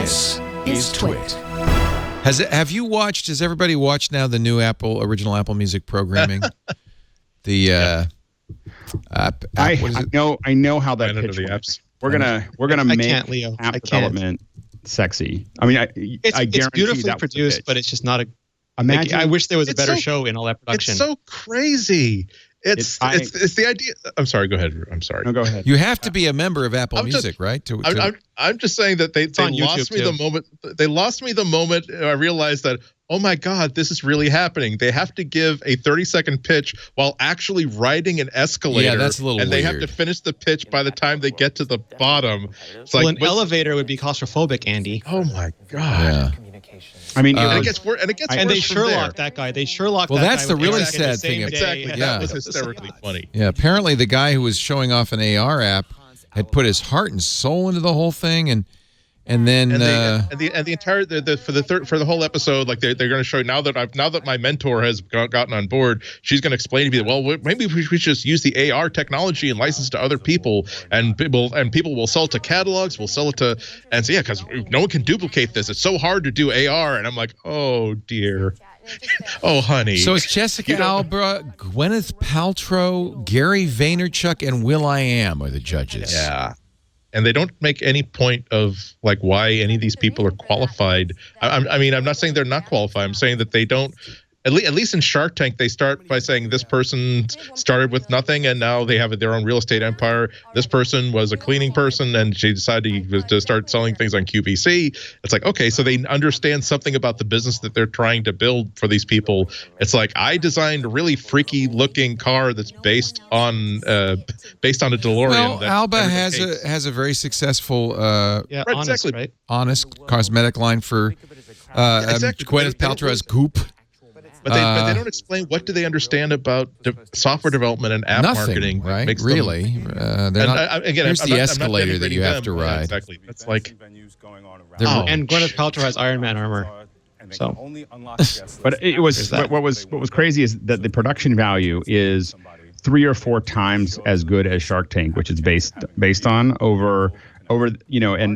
This is TWiT. Has everybody watched now the new original Apple Music programming? I know how that pitch works. We're gonna make app development sexy. I mean, it's beautifully produced, but it's just not a. I wish there was a better show in all that production. It's so crazy. It's the idea. I'm sorry. Go ahead. I'm sorry. No, go ahead. You have to be a member of Apple Music, right? I'm just saying that they lost me the moment. They lost me the moment I realized that, oh my God, this is really happening. They have to give a 30-second pitch while actually riding an escalator. Yeah, that's a little and weird. they have to finish the pitch by the time they get to the bottom. It's an elevator would be claustrophobic, Andy. Oh my God. Yeah. I mean, and it gets worse. And they Sherlock that guy. They Sherlock. Well, that that's guy the really exactly sad thing. Exactly. Yeah. That was hysterically funny. Yeah. Apparently, the guy who was showing off an AR app had put his heart and soul into the whole thing, and then the entire for the whole episode, like they're going to show now that my mentor has gotten on board, she's going to explain to me that, well, maybe we should just use the AR technology and license to other people, and people will sell it to catalogs, will sell it to, and so because no one can duplicate this. It's so hard to do AR, and I'm like, oh dear. Oh, honey. So it's Jessica Alba, Gwyneth Paltrow, Gary Vaynerchuk, and Will.i.am are the judges. Yeah. And they don't make any point of like why any of these people are qualified. I mean, I'm not saying they're not qualified. I'm saying that they don't. At least in Shark Tank, they start by saying this person started with nothing and now they have their own real estate empire. This person was a cleaning person and she decided to start selling things on QVC. It's like, okay, so they understand something about the business that they're trying to build for these people. It's like, I designed a really freaky looking car that's based on a DeLorean. Well, Alba has a very successful honest cosmetic line for Gwyneth Paltrow as Goop. But they don't explain what do they understand about software development and app marketing. Right? Really? Here's the escalator that you have to ride. Yeah, exactly. It's like, and Gwyneth Paltrow has Iron Man armor. So, but it was what was crazy is that the production value is 3 or 4 times as good as Shark Tank, which it's based on over and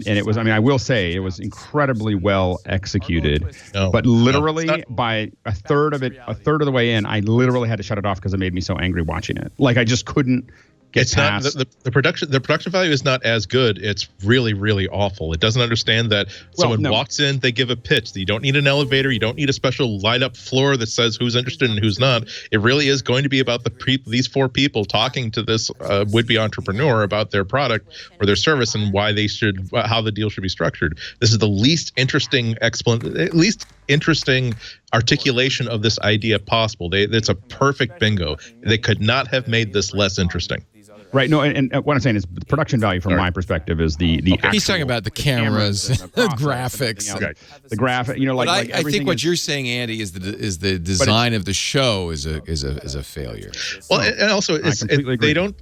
it was, I mean, I will say it was incredibly well executed, but literally by a third of the way in, I literally had to shut it off because it made me so angry watching it. Like I just couldn't get past. The production value is not as good. It's really, really awful. It doesn't understand that someone walks in, they give a pitch. You don't need an elevator. You don't need a special light up floor that says who's interested and who's not. It really is going to be about these 4 people talking to this would-be entrepreneur about their product or their service and why they should, how the deal should be structured. This is the least interesting articulation of this idea possible. It's a perfect bingo. They could not have made this less interesting. Right. No, and what I'm saying is the production value from my perspective is the actual, he's talking about the cameras, the graphics, the graphic. I think what you're saying, Andy, is the design of the show is a failure. Well, and also they don't.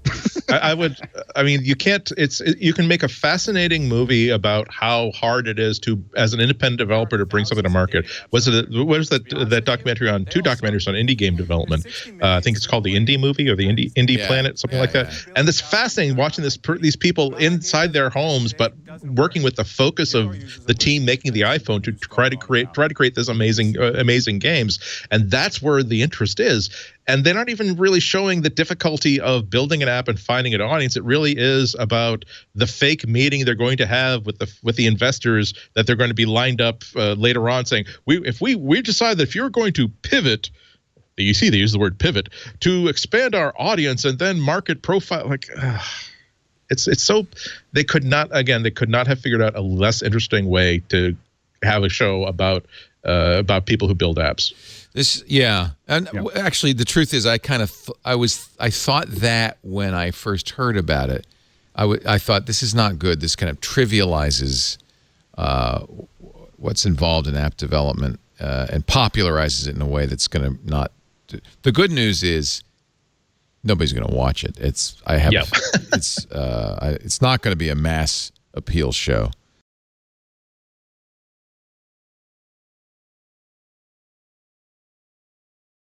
You can't. You can make a fascinating movie about how hard it is to, as an independent developer, to bring something to market. What was that documentary on 2 documentaries on indie game development? I think it's called the Indie Movie or the Indie Planet, something like that. And it's fascinating watching these people inside their homes, but working with the focus of the team making the iPhone to try to create this amazing games. And that's where the interest is. And they're not even really showing the difficulty of building an app and finding an audience. It really is about the fake meeting they're going to have with the investors that they're going to be lined up later on, saying we decide that if you're going to pivot. You see, they use the word pivot to expand our audience and then market profile. Like, it's so they could not have figured out a less interesting way to have a show about people who build apps. Actually, the truth is, I thought that when I first heard about it, I thought this is not good. This kind of trivializes what's involved in app development and popularizes it in a way that's going to not. The good news is nobody's going to watch it. It's not going to be a mass appeal show.